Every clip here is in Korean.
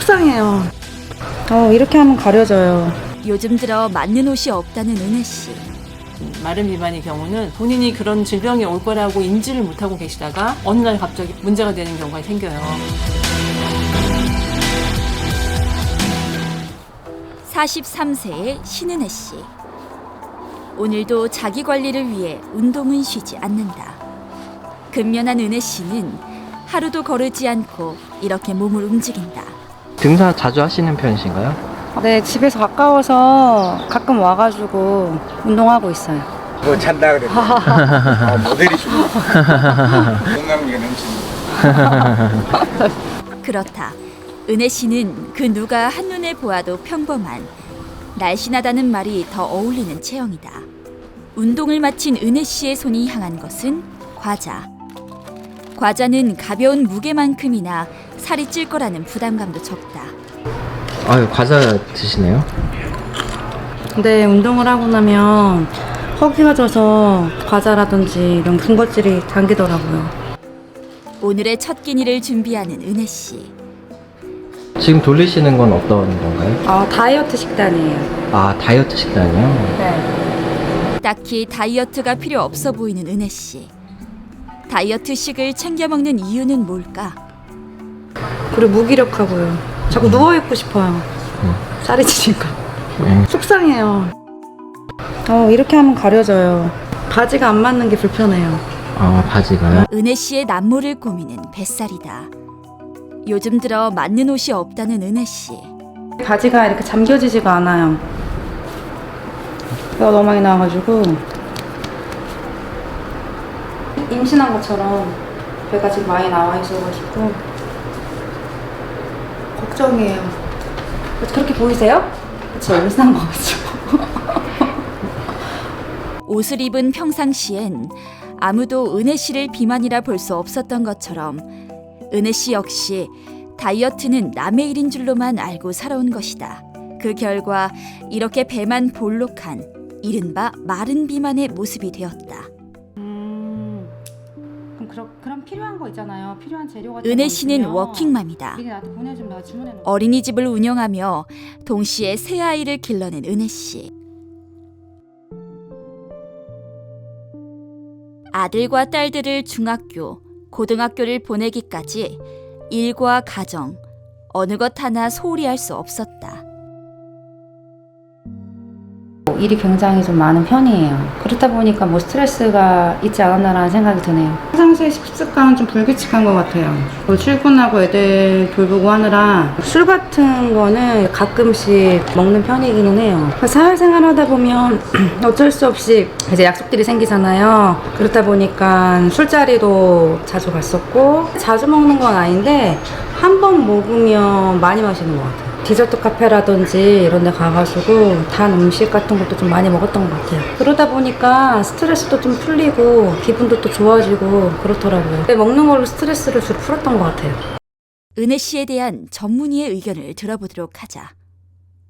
속상해요. 이렇게 하면 가려져요. 요즘 들어 맞는 옷이 없다는 은혜 씨. 마른 비만의 경우는 본인이 그런 질병이 올 거라고 인지를 못하고 계시다가 어느 날 갑자기 문제가 되는 경우가 생겨요. 43세의 신은혜 씨. 오늘도 자기 관리를 위해 운동은 쉬지 않는다. 근면한 은혜 씨는 하루도 거르지 않고 이렇게 몸을 움직인다. 등산 자주 하시는 편이신가요? 네, 집에서 가까워서 가끔 와가지고 운동하고 있어요. 뭐 잔다 그래. 모델이시구나. 건강미가 넘치는. 그렇다. 은혜 씨는 그 누가 한눈에 보아도 평범한, 날씬하다는 말이 더 어울리는 체형이다. 운동을 마친 은혜 씨의 손이 향한 것은 과자. 과자는 가벼운 무게만큼이나 살이 찔 거라는 부담감도 적다. 아유, 과자 드시네요? 근데 운동을 하고 나면 허기가 져서 과자라든지 이런 군것질이 당기더라고요. 오늘의 첫 끼니를 준비하는 은혜 씨. 지금 돌리시는 건 어떤 건가요? 다이어트 식단이에요. 아, 다이어트 식단이요? 네. 딱히 다이어트가 필요 없어 보이는 은혜 씨. 다이어트식을 챙겨 먹는 이유는 뭘까? 그리고 무기력하고요. 자꾸 누워있고 싶어요. 살이 찌니까. 속상해요. 이렇게 하면 가려져요. 바지가 안 맞는 게 불편해요. 아, 바지가요? 은혜 씨의 남모를 꾸미는 뱃살이다. 요즘 들어 맞는 옷이 없다는 은혜 씨. 바지가 이렇게 잠겨지지가 않아요. 배가 너무 많이 나와가지고 임신한 것처럼 배가 지금 많이 나와 있어가지고 걱정이에요. 그렇게 보이세요? 그쵸, 임신한 거죠. 옷을 입은 평상시엔 아무도 은혜 씨를 비만이라 볼 수 없었던 것처럼 은혜 씨 역시 다이어트는 남의 일인 줄로만 알고 살아온 것이다. 그 결과 이렇게 배만 볼록한 이른바 마른 비만의 모습이 되었다. 그럼 필요한 거 있잖아요. 필요한 재료 같은 은혜 거 씨는 있으면 워킹맘이다. 미리 나한테 보내주면 내가 주문해 놓을게. 어린이집을 운영하며 동시에 새 아이를 길러낸 은혜 씨. 아들과 딸들을 중학교, 고등학교를 보내기까지 일과 가정, 어느 것 하나 소홀히 할 수 없었다. 일이 굉장히 좀 많은 편이에요. 그렇다 보니까 스트레스가 있지 않았나라는 생각이 드네요. 평상시에 식습관은 좀 불규칙한 것 같아요. 출근하고 애들 돌보고 하느라 술 같은 거는 가끔씩 먹는 편이기는 해요. 사회생활 하다 보면 어쩔 수 없이 이제 약속들이 생기잖아요. 그렇다 보니까 술자리도 자주 갔었고, 자주 먹는 건 아닌데 한 번 먹으면 많이 마시는 것 같아요. 디저트 카페라든지 이런 데 가가지고 단 음식 같은 것도 좀 많이 먹었던 것 같아요. 그러다 보니까 스트레스도 좀 풀리고 기분도 또 좋아지고 그렇더라고요. 근데 먹는 걸로 스트레스를 주로 풀었던 것 같아요. 은혜 씨에 대한 전문의의 의견을 들어보도록 하자.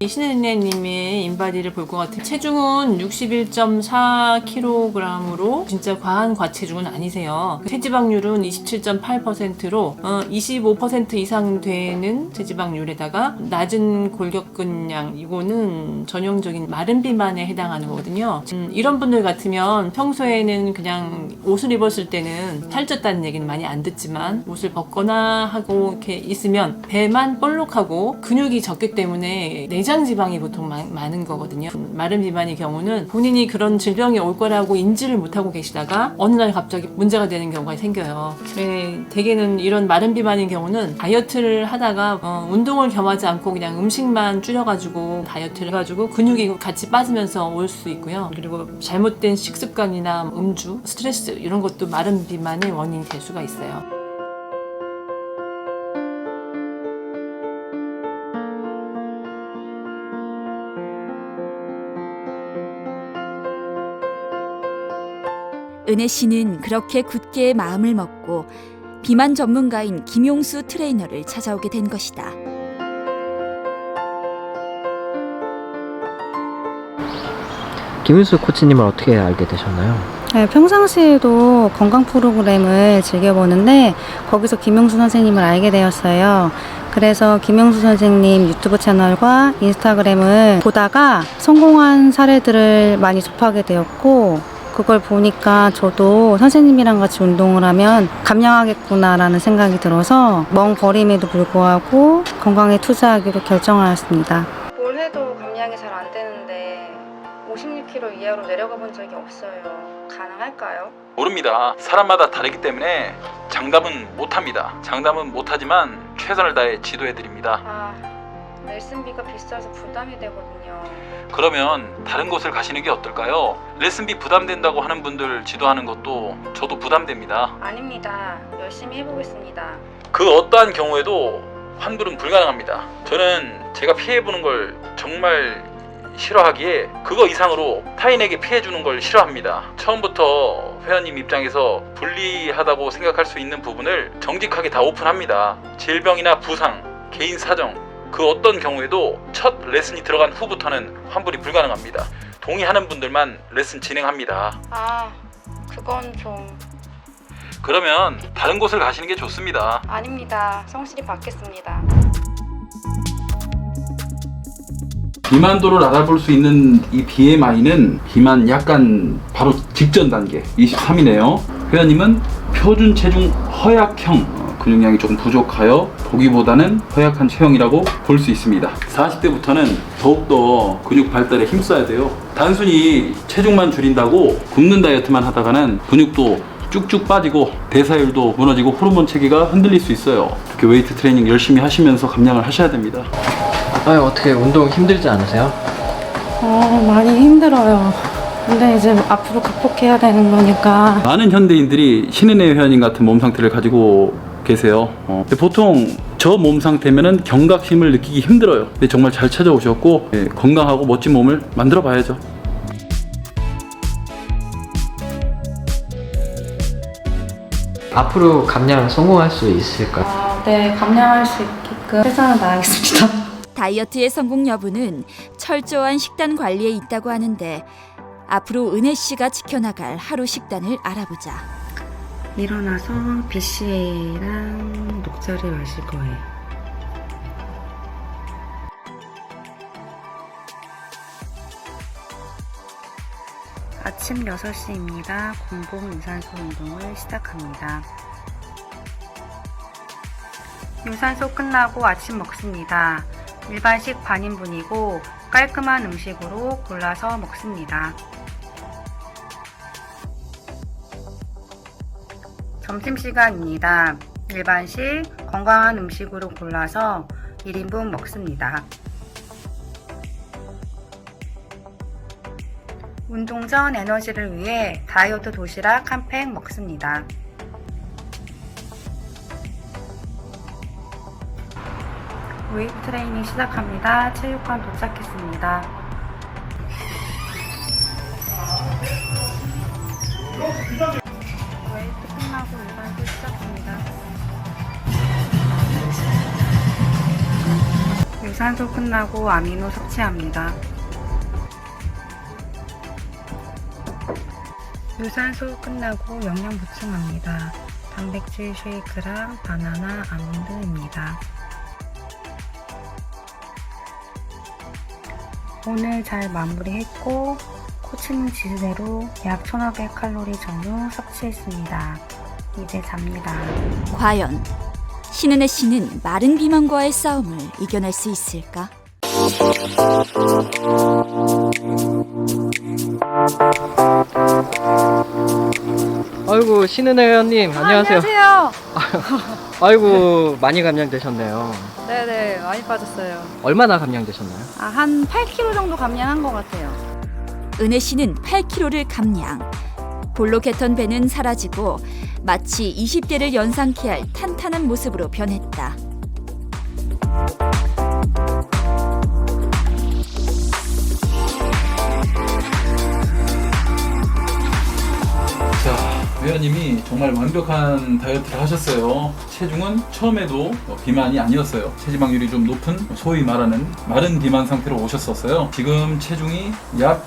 신은혜님의 인바디를 볼 것 같아요. 체중은 61.4kg으로 진짜 과한 과체중은 아니세요. 체지방률은 27.8%로 25% 이상 되는 체지방률에다가 낮은 골격근량, 이거는 전형적인 마른 비만에 해당하는 거거든요. 이런 분들 같으면 평소에는 그냥 옷을 입었을 때는 살쪘다는 얘기는 많이 안 듣지만 옷을 벗거나 하고 이렇게 있으면 배만 볼록하고 근육이 적기 때문에 내장 지방이 보통 많은 거거든요. 마른 비만의 경우는 본인이 그런 질병이 올 거라고 인지를 못하고 계시다가 어느 날 갑자기 문제가 되는 경우가 생겨요. 대개는 이런 마른 비만의 경우는 다이어트를 하다가 운동을 겸하지 않고 그냥 음식만 줄여가지고 다이어트를 해가지고 근육이 같이 빠지면서 올 수 있고요. 그리고 잘못된 식습관이나 음주, 스트레스 이런 것도 마른 비만의 원인이 될 수가 있어요. 은혜 씨는 그렇게 굳게 마음을 먹고 비만 전문가인 김용수 트레이너를 찾아오게 된 것이다. 김윤수 코치님을 어떻게 알게 되셨나요? 네, 평상시에도 건강 프로그램을 즐겨보는데 거기서 김영수 선생님을 알게 되었어요. 그래서 김영수 선생님 유튜브 채널과 인스타그램을 보다가 성공한 사례들을 많이 접하게 되었고, 그걸 보니까 저도 선생님이랑 같이 운동을 하면 감량하겠구나라는 생각이 들어서 멍 버림에도 불구하고 건강에 투자하기로 결정하였습니다. 뭘 해도 감량이 잘 안 되는데 56kg 이하로 내려가 본 적이 없어요. 가능할까요? 모릅니다. 사람마다 다르기 때문에 장담은 못합니다. 장담은 못하지만 최선을 다해 지도해드립니다. 레슨비가 비싸서 부담이 되거든요. 그러면 다른 곳을 가시는 게 어떨까요? 레슨비 부담된다고 하는 분들 지도하는 것도 저도 부담됩니다. 아닙니다. 열심히 해보겠습니다. 그 어떠한 경우에도 환불은 불가능합니다. 저는 제가 피해보는 걸 정말 싫어하기에 그거 이상으로 타인에게 피해주는 걸 싫어합니다. 처음부터 회원님 입장에서 불리하다고 생각할 수 있는 부분을 정직하게 다 오픈합니다. 질병이나 부상, 개인 사정, 그 어떤 경우에도 첫 레슨이 들어간 후부터는 환불이 불가능합니다. 동의하는 분들만 레슨 진행합니다. 그건 좀... 그러면 다른 곳을 가시는 게 좋습니다. 아닙니다. 성실히 받겠습니다. 비만도를 알아볼 수 있는 이 BMI는 비만 약간 바로 직전 단계 23이네요. 회원님은 표준 체중 허약형, 근육량이 조금 부족하여 보기보다는 허약한 체형이라고 볼 수 있습니다. 40대부터는 더욱더 근육 발달에 힘써야 돼요. 단순히 체중만 줄인다고 굶는 다이어트만 하다가는 근육도 쭉쭉 빠지고 대사율도 무너지고 호르몬 체계가 흔들릴 수 있어요. 특히 웨이트 트레이닝 열심히 하시면서 감량을 하셔야 됩니다. 어떻게 운동 힘들지 않으세요? 많이 힘들어요. 근데 이제 앞으로 극복해야 되는 거니까. 많은 현대인들이 신은혜 회원님 같은 몸 상태를 가지고 계세요. 보통 저 몸 상태면은 경각심을 느끼기 힘들어요. 근데 정말 잘 찾아오셨고 건강하고 멋진 몸을 만들어 봐야죠. 앞으로 감량 성공할 수 있을까요? 네, 감량할 수 있게끔 최선을 다하겠습니다. 다이어트의 성공 여부는 철저한 식단 관리에 있다고 하는데 앞으로 은혜 씨가 지켜나갈 하루 식단을 알아보자. 일어나서 BCA랑 녹차를 마실 거예요. 아침 6시입니다. 공복 유산소 운동을 시작합니다. 유산소 끝나고 아침 먹습니다. 일반식 반인분이고 깔끔한 음식으로 골라서 먹습니다. 점심시간입니다. 일반식 건강한 음식으로 골라서 1인분 먹습니다. 운동 전 에너지를 위해 다이어트 도시락 한 팩 먹습니다. 웨이트 트레이닝 시작합니다. 체육관 도착했습니다. 웨이트 끝나고 유산소 시작합니다. 유산소 끝나고 아미노 섭취합니다. 유산소 끝나고 영양 보충합니다. 단백질 쉐이크랑 바나나 아몬드입니다. 오늘 잘 마무리했고 코치님 지시대로 약 1500칼로리 정도 섭취했습니다. 이제 잡니다. 과연 신은혜 씨는 마른 비만과의 싸움을 이겨낼 수 있을까? 아이고 신은혜 회원님 안녕하세요. 안녕하세요. 아이고 많이 감량되셨네요. 네네, 많이 빠졌어요. 얼마나 감량되셨나요? 한 8kg 정도 감량한 것 같아요. 은혜 씨는 8kg를 감량. 볼록 했던 배는 사라지고 마치 20대를 연상케 할 탄탄한 모습으로 변했다. 자, 회원님이 정말 완벽한 다이어트를 하셨어요. 체중은 처음에도 비만이 아니었어요. 체지방률이 좀 높은 소위 말하는 마른 비만 상태로 오셨었어요. 지금 체중이 약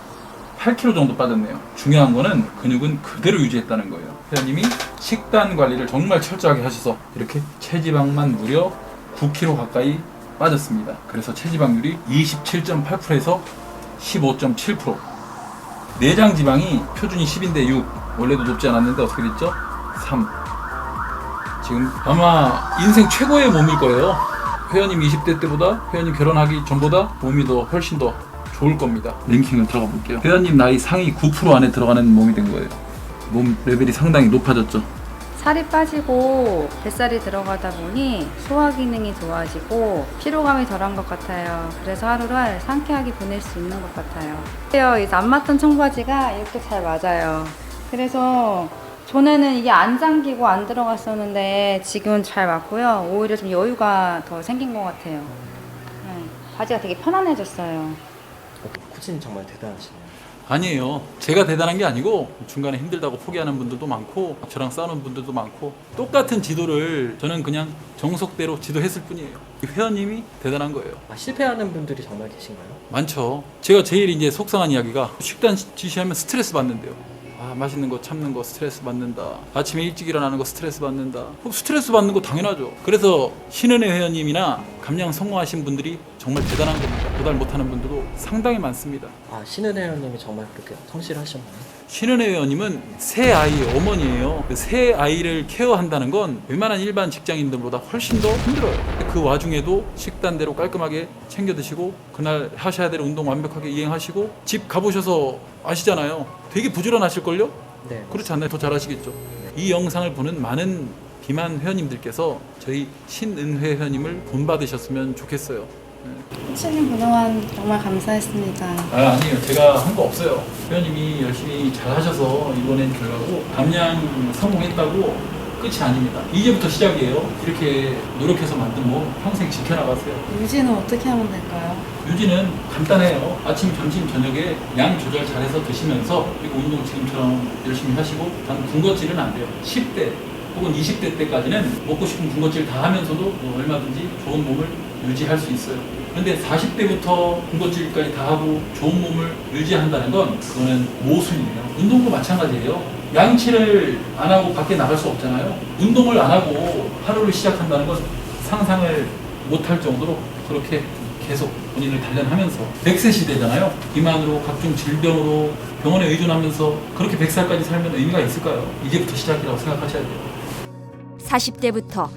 8kg 정도 빠졌네요. 중요한 거는 근육은 그대로 유지했다는 거예요. 회원님이 식단 관리를 정말 철저하게 하셔서 이렇게 체지방만 무려 9kg 가까이 빠졌습니다. 그래서 체지방률이 27.8%에서 15.7%. 내장 지방이 표준이 10인데 6. 원래도 높지 않았는데 어떻게 됐죠? 3. 지금 아마 인생 최고의 몸일 거예요. 회원님 20대 때보다, 회원님 결혼하기 전보다 몸이 더 훨씬 더 좋을 겁니다. 랭킹을 들어가 볼게요. 회원님 나이 상위 9% 안에 들어가는 몸이 된 거예요. 몸 레벨이 상당히 높아졌죠. 살이 빠지고 뱃살이 들어가다 보니 소화 기능이 좋아지고 피로감이 덜한 것 같아요. 그래서 하루를 상쾌하게 보낼 수 있는 것 같아요. 안 맞던 청바지가 이렇게 잘 맞아요. 그래서 전에는 이게 안 잠기고 안 들어갔었는데 지금은 잘 맞고요. 오히려 좀 여유가 더 생긴 것 같아요. 네, 바지가 되게 편안해졌어요. 코치님 정말 대단하시네요. 아니에요. 제가 대단한 게 아니고 중간에 힘들다고 포기하는 분들도 많고 저랑 싸우는 분들도 많고 똑같은 지도를 저는 그냥 정석대로 지도했을 뿐이에요. 회원님이 대단한 거예요. 실패하는 분들이 정말 계신가요? 많죠. 제가 제일 이제 속상한 이야기가 식단 지시하면 스트레스 받는데요. 아, 맛있는 거 참는 거 스트레스 받는다. 아침에 일찍 일어나는 거 스트레스 받는다. 스트레스 받는 거 당연하죠. 그래서 신은혜 회원님이나 감량 성공하신 분들이 정말 대단한 겁니다. 도달 못하는 분들도 상당히 많습니다. 신은혜 회원님이 정말 그렇게 성실하셨나요? 신은혜 회원님은 새 아이 어머니예요. 새 아이를 케어한다는 건 웬만한 일반 직장인들보다 훨씬 더 힘들어요. 그 와중에도 식단대로 깔끔하게 챙겨 드시고 그날 하셔야 될 운동 완벽하게 이행하시고 집 가보셔서 아시잖아요. 되게 부지런하실걸요? 네. 그렇지 않나요? 더 잘하시겠죠. 이 영상을 보는 많은 비만 회원님들께서 저희 신은혜 회원님을 본받으셨으면 좋겠어요. 코치님 그동안 정말 감사했습니다. 아니에요. 제가 한 거 없어요. 회원님이 열심히 잘 하셔서 이번엔 결과고 감량 성공했다고 끝이 아닙니다. 이제부터 시작이에요. 이렇게 노력해서 만든 몸 평생 지켜나가세요. 유지는 어떻게 하면 될까요? 유지는 간단해요. 아침, 점심, 저녁에 양 조절 잘해서 드시면서 그리고 운동 지금처럼 열심히 하시고 단 군것질은 안 돼요. 10대 혹은 20대 때까지는 먹고 싶은 군것질 다 하면서도 얼마든지 좋은 몸을 유지할 수 있어요. 그런데 40대부터 군것질까지 다 하고 좋은 몸을 유지한다는 건 그거는 모순이에요. 운동도 마찬가지예요. 양치를 안 하고 밖에 나갈 수 없잖아요. 운동을 안 하고 하루를 시작한다는 건 상상을 못할 정도로 그렇게 계속 본인을 단련하면서 100세 시대잖아요. 비만으로 각종 질병으로 병원에 의존하면서 그렇게 100살까지 살면 의미가 있을까요? 이제부터 시작이라고 생각하셔야 돼요. 40대부터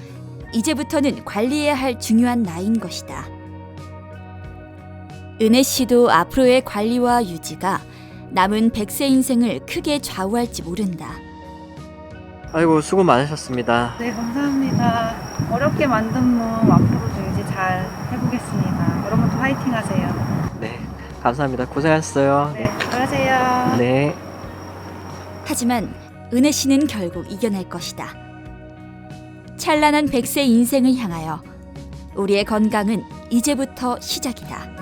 이제부터는 관리해야 할 중요한 나이인 것이다. 은혜 씨도 앞으로의 관리와 유지가 남은 100세 인생을 크게 좌우할지 모른다. 아이고 수고 많으셨습니다. 네, 감사합니다. 어렵게 만든 몸 앞으로도 유지 잘 해보겠습니다. 여러분도 화이팅 하세요. 네, 감사합니다. 고생하셨어요. 네, 잘하세요. 네. 하지만 은혜 씨는 결국 이겨낼 것이다. 찬란한 100세 인생을 향하여 우리의 건강은 이제부터 시작이다.